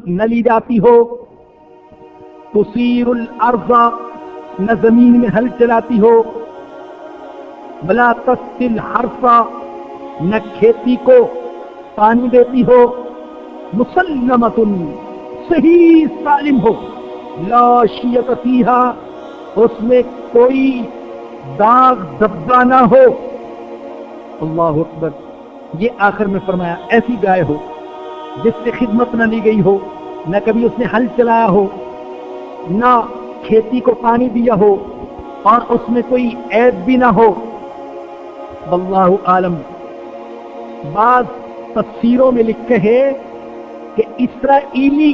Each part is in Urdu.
نہ لی جاتی ہو، تثیر الارض نہ زمین میں ہل چلاتی ہو، ولا تسقی الحرث نہ کھیتی کو پانی دیتی ہو، مسلمۃ صحیح سالم ہو، لا شیۃ فیہا اس میں کوئی داغ دبا نہ ہو۔ اللہ اکبر۔ یہ آخر میں فرمایا ایسی گائے ہو جس سے خدمت نہ لی گئی ہو، نہ کبھی اس نے ہل چلایا ہو، نہ کھیتی کو پانی دیا ہو، اور اس میں کوئی عیب بھی نہ ہو۔ واللہ عالم۔ بعض تفسیروں میں لکھے ہے کہ اسرائیلی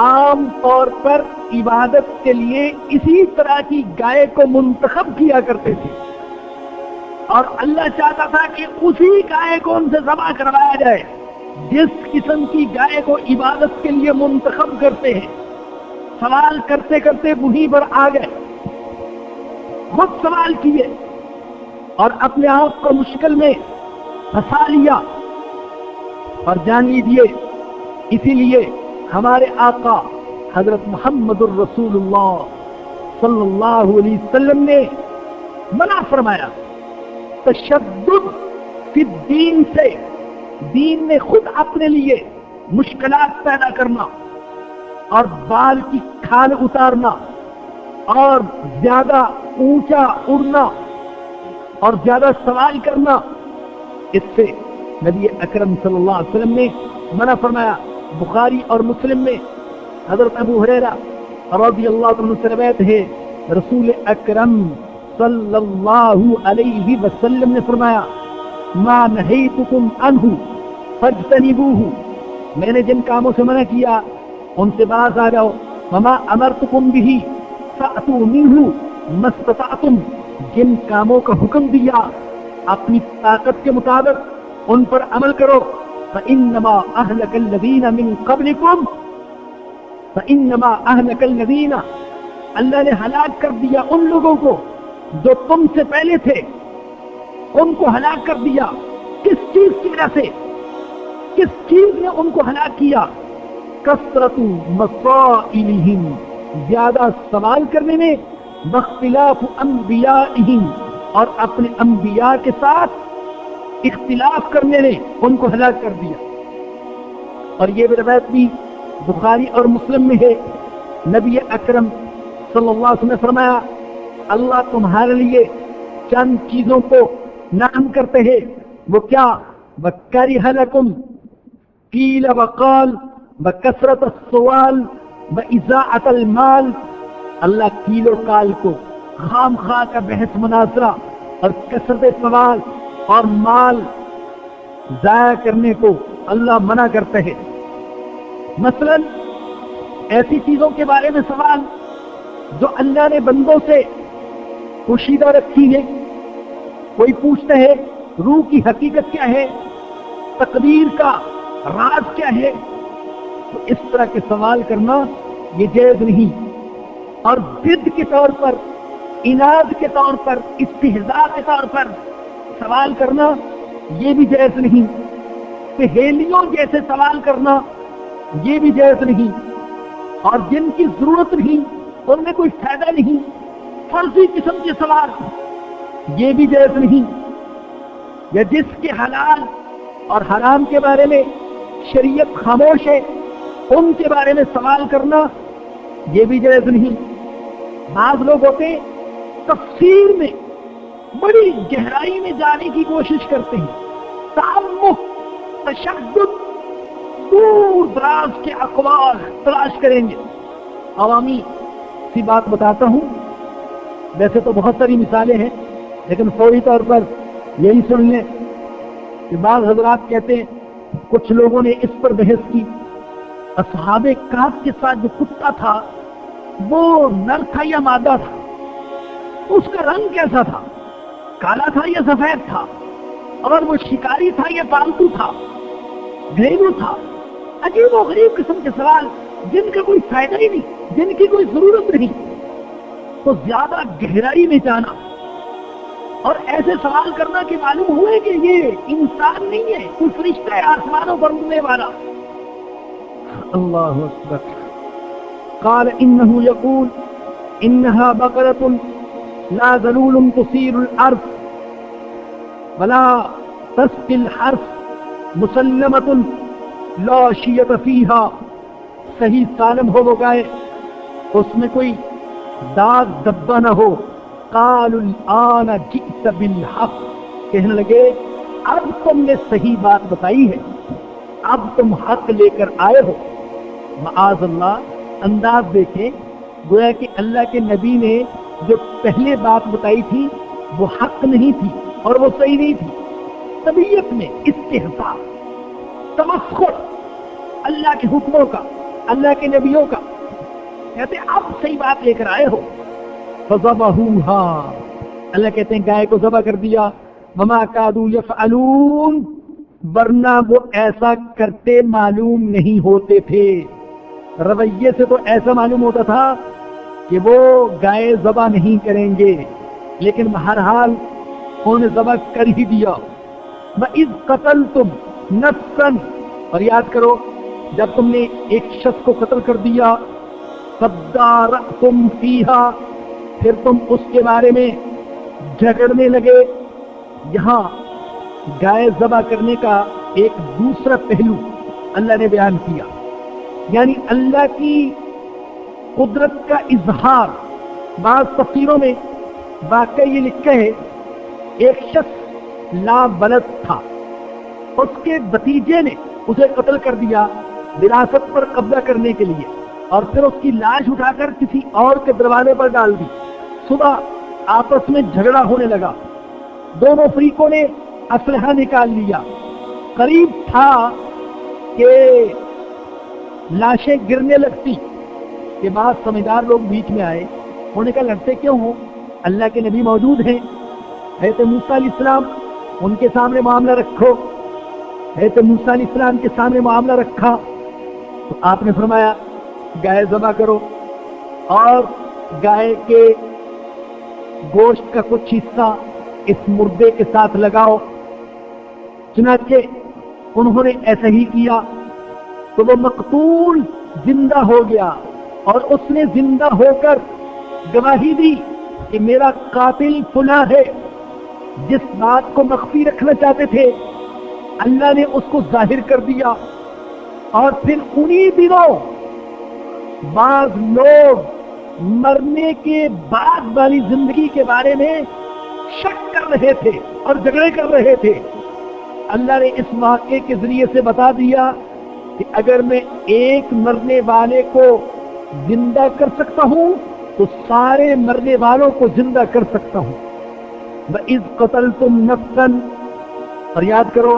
عام طور پر عبادت کے لیے اسی طرح کی گائے کو منتخب کیا کرتے تھے، اور اللہ چاہتا تھا کہ اسی گائے کو ان سے ذبح کروایا جائے جس قسم کی گائے کو عبادت کے لیے منتخب کرتے ہیں۔ سوال کرتے کرتے وہیں پر آ گئے، خود سوال کیے اور اپنے آپ کو مشکل میں پھنسا لیا، اور جان لیجیے اسی لیے ہمارے آقا حضرت محمد الرسول اللہ صلی اللہ علیہ وسلم نے منع فرمایا تشدد فی الدین سے، دین میں خود اپنے لیے مشکلات پیدا کرنا اور بال کی کھال اتارنا اور زیادہ اونچا اڑنا اور زیادہ سوال کرنا، اس سے نبی اکرم صلی اللہ علیہ وسلم نے منع فرمایا۔ بخاری اور مسلم میں حضرت ابو ہریرہ رضی اللہ عنہ سے روایت ہے، رسول اکرم صلی اللہ علیہ وسلم نے فرمایا ما نہیتکم عنہ فاجتنبوہ، میں نے جن کاموں سے منع کیا ان سے باز آ جاؤ، وما امرتکم بہ فأتوا منہ ما استطعتم، جن کاموں کا حکم دیا اپنی طاقت کے مطابق ان پر عمل کرو۔ فإنما أهلك الذين من قبلكم، فإنما أهلك الذين، اللہ نے ہلاک کر دیا ان لوگوں کو جو تم سے پہلے تھے، ان کو ہلاک کر دیا۔ کس چیز کی وجہ سے؟ کس چیز نے ان کو ہلاک کیا؟ کثرت مسائلہم، زیادہ سوال کرنے میں، واختلاف انبیائہم، اور اپنے انبیاء کے ساتھ اختلاف کرنے نے ان کو ہلاک کر دیا۔ اور یہ روایت بھی بخاری اور مسلم میں ہے، نبی اکرم صلی اللہ علیہ وسلم نے فرمایا اللہ تمہارے لیے چند چیزوں کو نام کرتے ہیں، وہ کیا؟ وَكَرِهَ لَكُمْ قِيلَ وَقَالَ وَكَثْرَةَ السُّؤَالِ وَإِضَاعَةَ الْمَالِ، اللہ کیل و کال کو، خام خواہ کا بحث مناظرہ اور کثرت سوال اور مال ضائع کرنے کو اللہ منع کرتے ہیں۔ مثلا ایسی چیزوں کے بارے میں سوال جو اللہ نے بندوں سے پوشیدہ رکھی ہے، کوئی پوچھتا ہے روح کی حقیقت کیا ہے، تقدیر کا راز کیا ہے، تو اس طرح کے سوال کرنا یہ جائز نہیں، اور ضد کے طور پر، اناد کے طور پر، استہزاء کے طور پر سوال کرنا یہ بھی جائز نہیں، پہیلیوں جیسے سوال کرنا یہ بھی جائز نہیں، اور جن کی ضرورت نہیں، ان میں کوئی فائدہ نہیں، فرضی قسم کے سوال یہ بھی جائز نہیں، یا جس کے حلال اور حرام کے بارے میں شریعت خاموش ہے ان کے بارے میں سوال کرنا یہ بھی جائز نہیں۔ بعض لوگ ہوتے ہیں تفسیر میں بڑی گہرائی میں جانے کی کوشش کرتے ہیں، تعمق، تشدد، دور دراز کے اقوال تلاش کریں گے۔ عوامی سی بات بتاتا ہوں، ویسے تو بہت ساری مثالیں ہیں لیکن فوری طور پر یہی سن لیں کہ بعض حضرات کہتے ہیں کچھ لوگوں نے اس پر بحث کی، اصحاب کہف کے ساتھ جو کتا تھا وہ نر تھا یا مادہ تھا، اس کا رنگ کیسا تھا، کالا تھا یا سفید تھا، اور وہ شکاری تھا یا پالتو تھا، گھریلو تھا۔ عجیب و غریب قسم کے سوال جن کا کوئی فائدہ ہی نہیں، جن کی کوئی ضرورت نہیں، تو زیادہ گہرائی میں جانا اور ایسے سوال کرنا کہ معلوم ہوئے کہ یہ انسان نہیں ہے، کوئی فرشتہ ہے آسمانوں پر اڑنے والا۔ اللہ اکبر. قال انه يقول انها بقرة لا ذلول تثير الارض ولا تسقي الحرث مسلمة لا شية فيها. صحیح سالم ہو وہ گائے، اس میں کوئی داغ دبا نہ ہو. قالوا الآن جئت بالحق، کہنے لگے اب تم نے صحیح بات بتائی ہے، اب تم حق لے کر آئے ہو. معاذ اللہ، انداز دیکھیں، گویا کہ اللہ کے نبی نے جو پہلے بات بتائی تھی وہ حق نہیں تھی اور وہ صحیح نہیں تھی. طبیعت میں استہزاء، تمسخر اللہ کے حکموں کا، اللہ کے نبیوں کا. کہتے اب صحیح بات لے کر آئے ہو. فذبحوها، اللہ کہتے ہیں گائے کو ذبح کر دیا. وما كادوا يفعلون، ورنہ وہ ایسا کرتے معلوم نہیں ہوتے تھے. رویے سے تو ایسا معلوم ہوتا تھا کہ وہ گائے ذبح نہیں کریں گے، لیکن بہرحال انہوں نے ذبح کر ہی دیا. وَإِذْ قَتَلْتُمْ نَفْسًا، اور یاد کرو جب تم نے ایک شخص کو قتل کر دیا. فَادَّارَأْتُمْ فِيهَا، پھر تم اس کے بارے میں جھگڑنے لگے. یہاں گائے ذبح کرنے کا ایک دوسرا پہلو اللہ نے بیان کیا، یعنی اللہ کی قدرت کا اظہار. بعض تفسیروں میں واقعہ یہ لکھا ہے ایک شخص لا ولد تھا، اس کے بھتیجے نے اسے قتل کر دیا وراثت پر قبضہ کرنے کے لیے، اور پھر اس کی لاش اٹھا کر کسی اور کے دروازے پر ڈال دی. صبح آپس میں جھگڑا ہونے لگا، دونوں فریقوں نے اسلحہ نکال لیا. قریب تھا کہ لاشیں گرنے لگتی کہ بعض سمجھدار لوگ بیچ میں آئے. انہوں نے کہا لڑتے کیوں ہو، اللہ کے نبی موجود ہیں. حضرت موسیٰ علیہ السلام، ان کے سامنے معاملہ رکھو. حضرت موسیٰ علیہ السلام کے سامنے معاملہ رکھا تو آپ نے فرمایا گائے ذبح کرو اور گائے کے گوشت کا کچھ حصہ اس مردے کے ساتھ لگاؤ. چنانچہ انہوں نے ایسا ہی کیا تو وہ مقتول زندہ ہو گیا، اور اس نے زندہ ہو کر گواہی دی کہ میرا قاتل فلاں ہے. جس بات کو مخفی رکھنا چاہتے تھے اللہ نے اس کو ظاہر کر دیا. اور پھر انہی دنوں بعض لوگ مرنے کے بعد والی زندگی کے بارے میں شک کر رہے تھے اور جھگڑے کر رہے تھے. اللہ نے اس واقعے کے ذریعے سے بتا دیا کہ اگر میں ایک مرنے والے کو زندہ کر سکتا ہوں تو سارے مرنے والوں کو زندہ کر سکتا ہوں. وَإِذْ قَتَلْتُمْ نَفْسًا، اور یاد کرو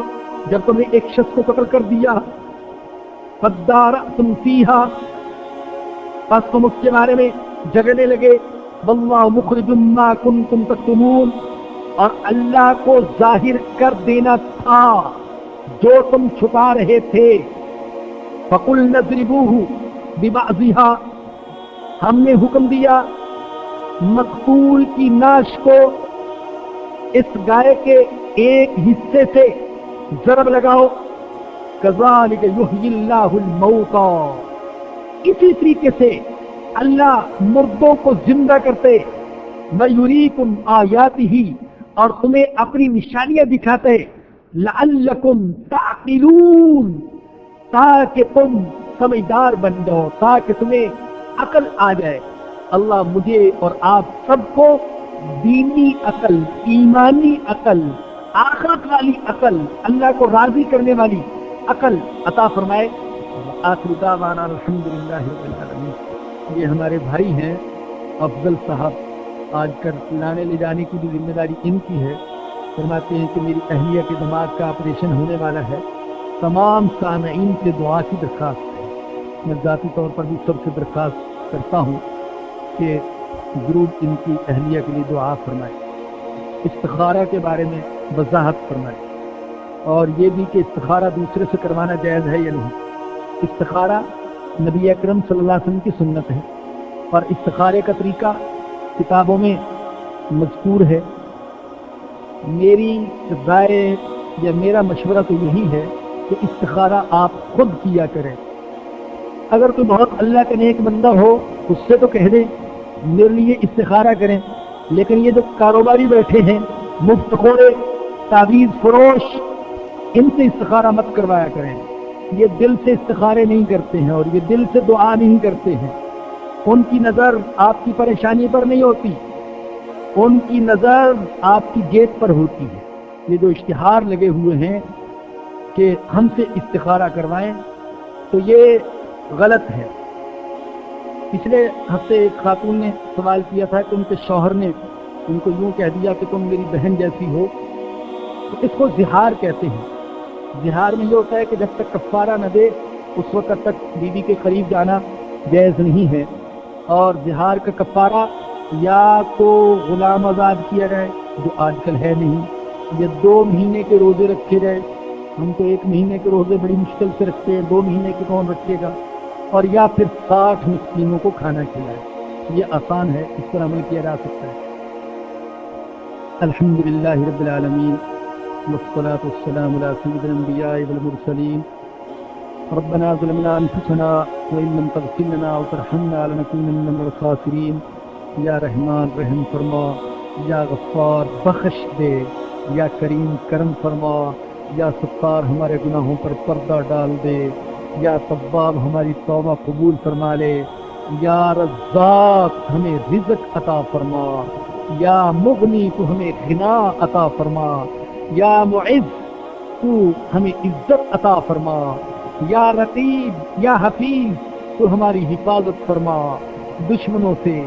جب تم نے ایک شخص کو قتل کر دیا. فَادَّارَأْتُمْ فِيهَا، پس تم اس کے بارے میں جھگڑنے لگے. وَاللَّهُ مُخْرِجٌ مَا كُنْتُمْ تَكْتُمُونَ، اور اللہ کو ظاہر کر دینا تھا جو تم چھپا رہے تھے. فَقُلْنَا اضْرِبُوهُ بِبَعْضِهَا، ہم نے حکم دیا مقتول کی ناش کو اس گائے کے ایک حصے سے ضرب لگاؤ. كَذَلِكَ يُحْيِي اللَّهُ الْمَوْتَى، اسی طریقے سے اللہ مردوں کو زندہ کرتے. وَيُرِيكُمْ آيَاتِهِ، اور تمہیں اپنی نشانیاں دکھاتے. لَعَلَّكُمْ تَعْقِلُونَ، تاکہ تم سمجھدار بن جاؤ، تاکہ تمہیں عقل آ جائے. اللہ مجھے اور آپ سب کو دینی عقل، ایمانی عقل، آخرت والی عقل، اللہ کو راضی کرنے والی عقل عطا فرمائے. آخر دعوانا الحمدللہ رب العالمین. یہ ہمارے بھائی ہیں افضل صاحب، آج کر لانے لے جانے کی بھی ذمہ داری ان کی ہے. فرماتے ہیں کہ میری اہلیہ کے دماغ کا آپریشن ہونے والا ہے. تمام سامعین سے دعا کی درخواست ہے. میں ذاتی طور پر بھی سب سے درخواست کرتا ہوں کہ ضرور ان کی اہلیہ کے لیے دعا فرمائے، استخارہ کے بارے میں وضاحت فرمائے، اور یہ بھی کہ استخارہ دوسرے سے کروانا جائز ہے یا نہیں. استخارہ نبی اکرم صلی اللہ علیہ وسلم کی سنت ہے، اور استخارے کا طریقہ کتابوں میں مذکور ہے. میری رائے یا میرا مشورہ تو یہی ہے کہ استخارہ آپ خود کیا کریں. اگر کوئی بہت اللہ کا نیک بندہ ہو اس سے تو کہہ دیں میرے لیے استخارہ کریں، لیکن یہ جو کاروباری بیٹھے ہیں مفت خورے تعویذ فروش، ان سے استخارہ مت کروایا کریں. یہ دل سے استخارے نہیں کرتے ہیں اور یہ دل سے دعا نہیں کرتے ہیں. ان کی نظر آپ کی پریشانی پر نہیں ہوتی، ان کی نظر آپ کی جیب پر ہوتی ہے. یہ جو اشتہار لگے ہوئے ہیں کہ ہم سے استخارہ کروائیں تو یہ غلط ہے. پچھلے ہفتے ایک خاتون نے سوال کیا تھا کہ ان کے شوہر نے ان کو یوں کہہ دیا کہ تم میری بہن جیسی ہو. تو اس کو زہار کہتے ہیں. زہار میں یہ ہوتا ہے کہ جب تک کفارہ نہ دے اس وقت تک بیوی کے قریب جانا جائز نہیں ہے. اور زہار کا کفارہ یا تو غلام آزاد کیا جائے جو آج کل ہے نہیں، یا 2 مہینے کے روزے رکھے جائے. ہم تو 1 مہینے کے روزے بڑی مشکل سے رکھتے ہیں، 2 مہینے کے کون رکھے گا. اور یا پھر 60 مسکینوں کو کھانا کھلائے. یہ آسان ہے، اس پر عمل کیا جا سکتا ہے. الحمدللہ رب العالمین والصلاة والسلام على سید الانبیاء والمرسلین. ربنا ظلمنا انفسنا وان لم تغفر لنا وترحمنا لنكونن من الخاسرین. یا رحمان رحم فرما، یا غفار بخش دے، یا کریم کرم فرما، یا ستار ہمارے گناہوں پر پردہ ڈال دے، یا تواب ہماری توبہ قبول فرما لے، یا رزاق ہمیں رزق عطا فرما، یا مغنی تو ہمیں غنا عطا فرما، یا معز تو ہمیں عزت عطا فرما، یا رقیب یا حفیظ تو ہماری حفاظت فرما، دشمنوں سے،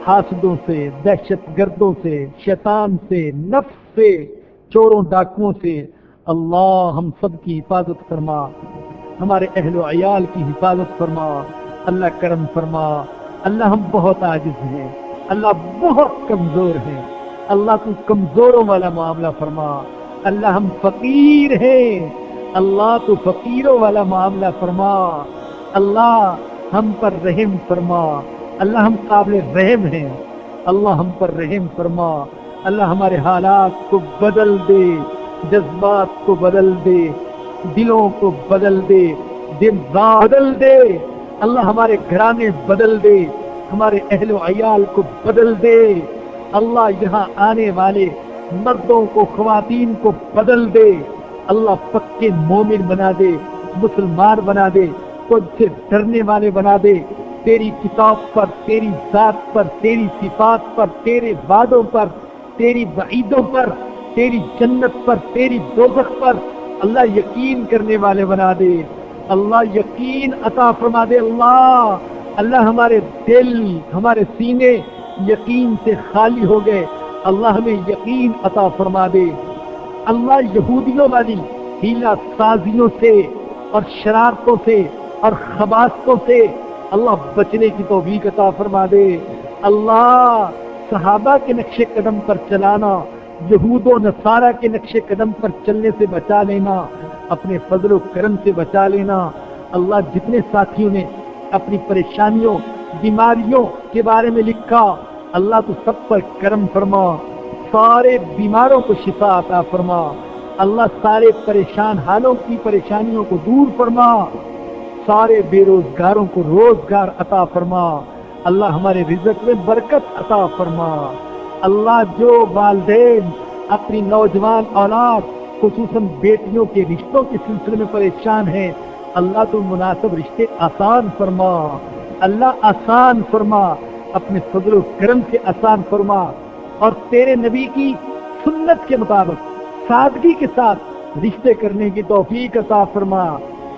حاسدوں سے، دہشت گردوں سے، شیطان سے، نفس سے، چوروں ڈاکوؤں سے اللہ ہم سب کی حفاظت فرما، ہمارے اہل و عیال کی حفاظت فرما. اللہ کرم فرما. اللہ ہم بہت عاجز ہیں، اللہ بہت کمزور ہیں، اللہ تو کمزوروں والا معاملہ فرما. اللہ ہم فقیر ہیں، اللہ تو فقیروں والا معاملہ فرما. اللہ ہم پر رحم فرما. اللہ ہم قابل رحم ہیں، اللہ ہم پر رحم فرما. اللہ ہمارے حالات کو بدل دے، جذبات کو بدل دے، دلوں کو بدل دے، دل بدل دے. اللہ ہمارے گھرانے بدل دے، ہمارے اہل و عیال کو بدل دے. اللہ یہاں آنے والے مردوں کو، خواتین کو بدل دے. اللہ پکے مومن بنا دے، مسلمان بنا دے، تجھ سے ڈرنے والے بنا دے. تیری کتاب پر، تیری ذات پر، تیری صفات پر، تیرے وعدوں پر، تیری وعیدوں پر، تیری جنت پر، تیری دوزخ پر اللہ یقین کرنے والے بنا دے. اللہ یقین عطا فرما دے. اللہ ہمارے دل، ہمارے سینے یقین سے خالی ہو گئے، اللہ ہمیں یقین عطا فرما دے. اللہ یہودیوں والی ہیلا سازیوں سے اور شرارتوں سے اور خباثتوں سے اللہ بچنے کی توفیق عطا فرما دے. اللہ صحابہ کے نقش قدم پر چلانا، یہود و نصارہ کے نقش قدم پر چلنے سے بچا لینا، اپنے فضل و کرم سے بچا لینا. اللہ جتنے ساتھیوں نے اپنی پریشانیوں، بیماریوں کے بارے میں لکھا، اللہ تو سب پر کرم فرما. سارے بیماروں کو شفا عطا فرما. اللہ سارے پریشان حالوں کی پریشانیوں کو دور فرما. سارے بے روزگاروں کو روزگار عطا فرما. اللہ ہمارے رزق میں برکت عطا فرما. اللہ جو والدین اپنی نوجوان اولاد خصوصاً بیٹیوں کے رشتوں کے سلسلے میں پریشان ہیں، اللہ تو مناسب رشتے آسان فرما. اللہ آسان فرما، اپنے فضل و کرم سے آسان فرما. اور تیرے نبی کی سنت کے مطابق سادگی کے ساتھ رشتے کرنے کی توفیق عطا فرما.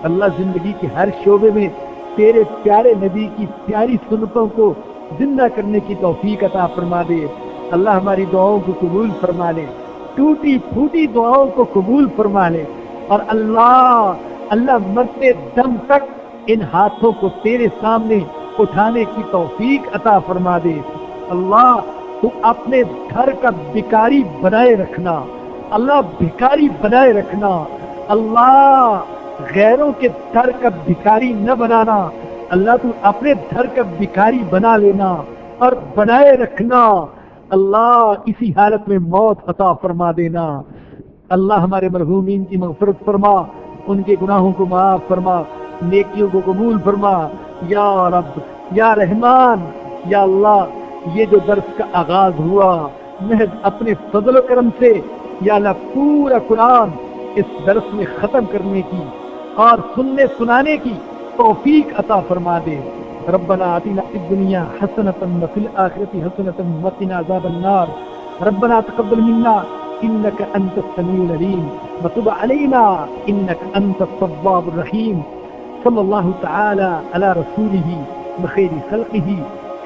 اللہ زندگی کے ہر شعبے میں تیرے پیارے نبی کی پیاری سنتوں کو زندہ کرنے کی توفیق عطا فرما دے. اللہ ہماری دعاؤں کو قبول فرما لے، ٹوٹی پھوٹی دعاؤں کو قبول فرما لے. اور اللہ مرتے دم تک ان ہاتھوں کو تیرے سامنے اٹھانے کی توفیق عطا فرما دے. اللہ تو اپنے گھر کا بھکاری بنائے رکھنا، اللہ بھکاری بنائے رکھنا. اللہ غیروں کے در کا بھکاری نہ بنانا، اللہ تو اپنے در کا بھکاری بنا لینا اور بنائے رکھنا. اللہ اسی حالت میں موت عطا فرما دینا. اللہ ہمارے مرحومین کی مغفرت فرما، ان کے گناہوں کو معاف فرما، نیکیوں کو قبول فرما. یا رب، یا رحمان، یا اللہ، یہ جو درس کا آغاز ہوا محض اپنے فضل و کرم سے، یا اللہ پورا قرآن اس درس میں ختم کرنے کی اور سننے سنانے کی توفیق عطا فرما دے۔ ربنا آتنا فی الدنیا حسنۃ وفی الآخرۃ حسنۃ وقنا عذاب النار۔ ربنا تقبل منا انك انت السميع العليم وتب علينا انك انت التواب الرحيم۔ صلى الله تعالى على رسوله وخير خلقه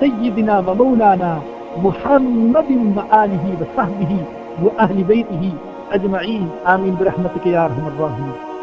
سيدنا ومولانا محمد وآله وصحبه وأهل بيته أجمعين، آمين برحمتك يا أرحم الراحمين۔